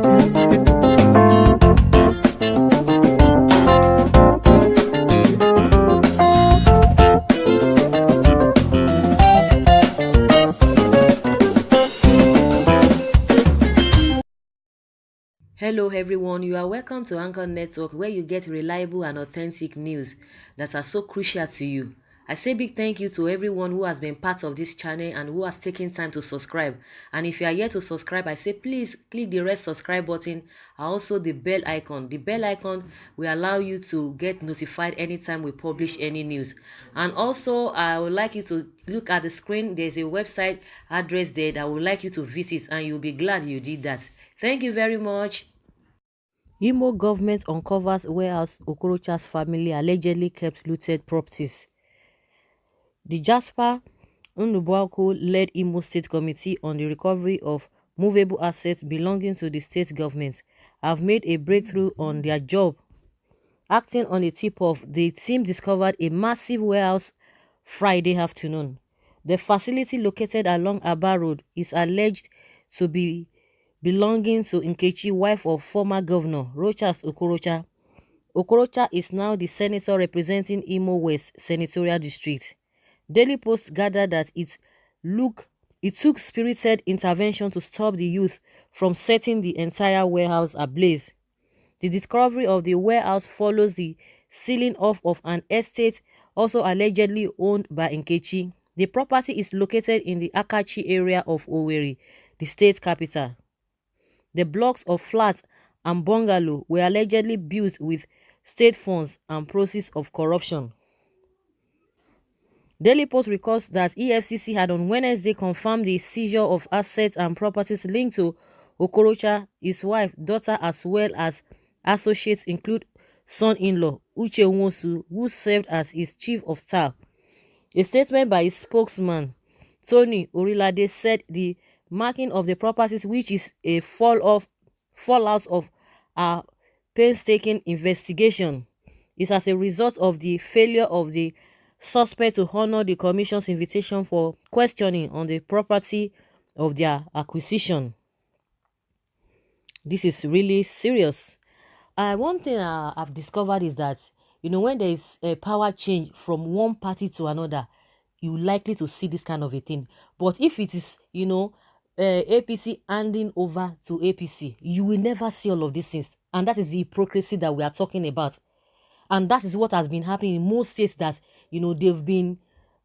Hello everyone, you are welcome to Anchor Network where you get reliable and authentic news that are so crucial to you. I say big thank you to everyone who has been part of this channel and who has taken time to subscribe. And if you are yet to subscribe, I say please click the red subscribe button and also the bell icon. The bell icon will allow you to get notified anytime we publish any news. And also, I would like you to look at the screen. There's a website address there that I would like you to visit and you'll be glad you did that. Thank you very much. Imo government uncovers warehouse Okorocha'S family allegedly kept looted properties. The Jasper Nnubuaku-led Imo State Committee on the Recovery of Movable Assets belonging to the state government have made a breakthrough on their job. Acting on a tip-off, the team discovered a massive warehouse Friday afternoon. The facility located along Aba Road is alleged to be belonging to Nkechi, wife of former governor Rochas Okorocha. Okorocha is now the senator representing Imo West Senatorial District. Daily Post gathered that it took spirited intervention to stop the youth from setting the entire warehouse ablaze. The discovery of the warehouse follows the sealing off of an estate also allegedly owned by Nkechi. The property is located in the Akachi area of Owerri, the state capital. The blocks of flats and bungalow were allegedly built with state funds and proceeds of corruption. Daily Post records that EFCC had on Wednesday confirmed the seizure of assets and properties linked to Okorocha, his wife, daughter, as well as associates include son-in-law Uche Nwosu, who served as his chief of staff. A statement by his spokesman, Tony Orilade, said the marking of the properties, which is a fallout of a painstaking investigation, is as a result of the failure of the suspect to honor the commission's invitation for questioning on the property of their acquisition. This is really serious. One thing I've discovered is that, when there is a power change from one party to another, you're likely to see this kind of a thing. But if it is, APC handing over to APC, you will never see all of these things. And that is the hypocrisy that we are talking about. And that is what has been happening in most states that, they've been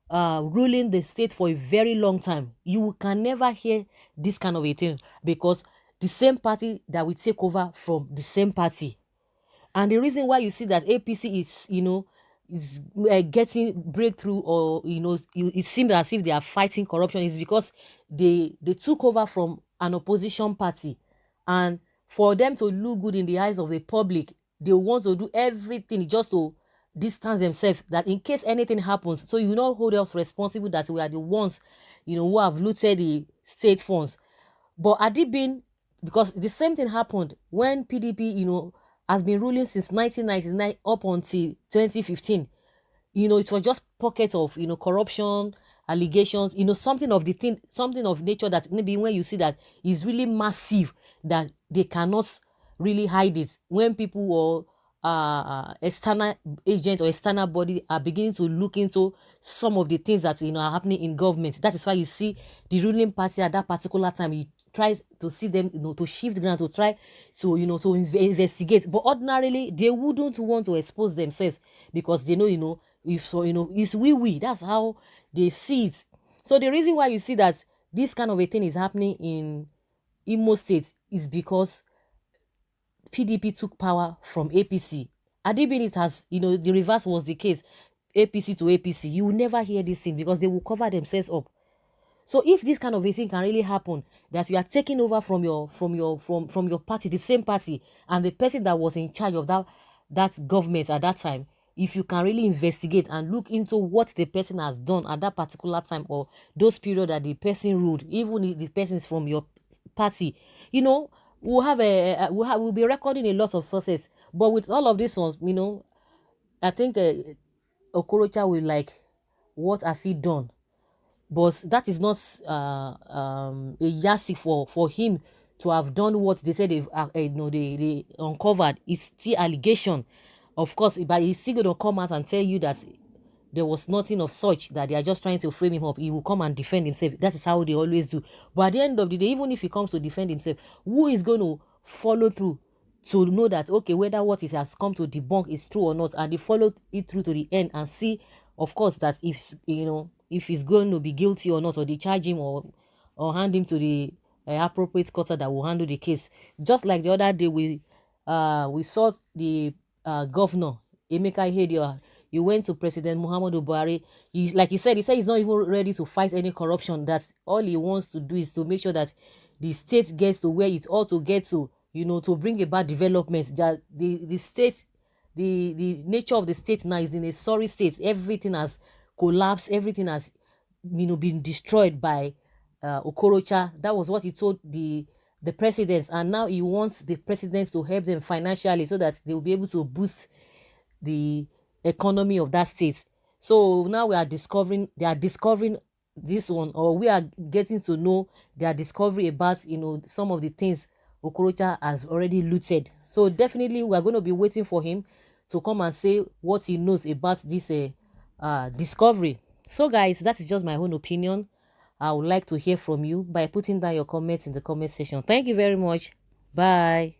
ruling the state for a very long time. You can never hear this kind of a thing because the same party that will take over from the same party. And the reason why you see that APC is getting breakthrough, or it seems as if they are fighting corruption, is because they took over from an opposition party, and for them to look good in the eyes of the public, they want to do everything just to distance themselves, that in case anything happens, so you not hold us responsible, that we are the ones who have looted the state funds. But had it been, because the same thing happened when PDP, has been ruling since 1999 up until 2015. It was just pockets of, corruption, allegations, something of the thing, something of nature that maybe when you see that is really massive, that they cannot really hide it. When people or external agents or external body are beginning to look into some of the things that are happening in government, that is why you see the ruling party at that particular time, you try to see them to shift ground, to try to to investigate. But ordinarily they wouldn't want to expose themselves because they know if so it's we that's how they see it. So the reason why you see that this kind of a thing is happening in Imo State is because PDP took power from APC. Had it been it has, the reverse was the case, APC to APC, you will never hear this thing because they will cover themselves up. So if this kind of a thing can really happen, that you are taking over from your party, the same party, and the person that was in charge of that government at that time, if you can really investigate and look into what the person has done at that particular time or those period that the person ruled, even if the person is from your party, we'll be recording a lot of sources. But with all of these ones, I think Okorocha will like, what has he done? But that is not a yardstick for him to have done what they said they uncovered. It's still allegation, of course, but he's still going to come out and tell you that there was nothing of such, that they are just trying to frame him up. He will come and defend himself. That is how they always do. But at the end of the day, even if he comes to defend himself, who is going to follow through to know that, okay, whether what it has come to debunk is true or not, and they follow it through to the end and see, of course, that if if he's going to be guilty or not, or they charge him, or hand him to the appropriate court that will handle the case. Just like the other day, we saw the governor Emeka Ihedioha. You went to President Muhammadu Buhari. Like he said he's not even ready to fight any corruption. That all he wants to do is to make sure that the state gets to where it ought to get to, to bring about development. That the state, the nature of the state now is in a sorry state. Everything has collapsed. Everything has, been destroyed by Okorocha. That was what he told the presidents, and now he wants the presidents to help them financially so that they will be able to boost the economy of that state. So now they are discovering this one, or we are getting to know their discovery about some of the things Okorocha has already looted. So definitely we are going to be waiting for him to come and say what he knows about this discovery. So guys, that is just my own opinion. I would like to hear from you by putting down your comments in the comment section. Thank you very much. Bye.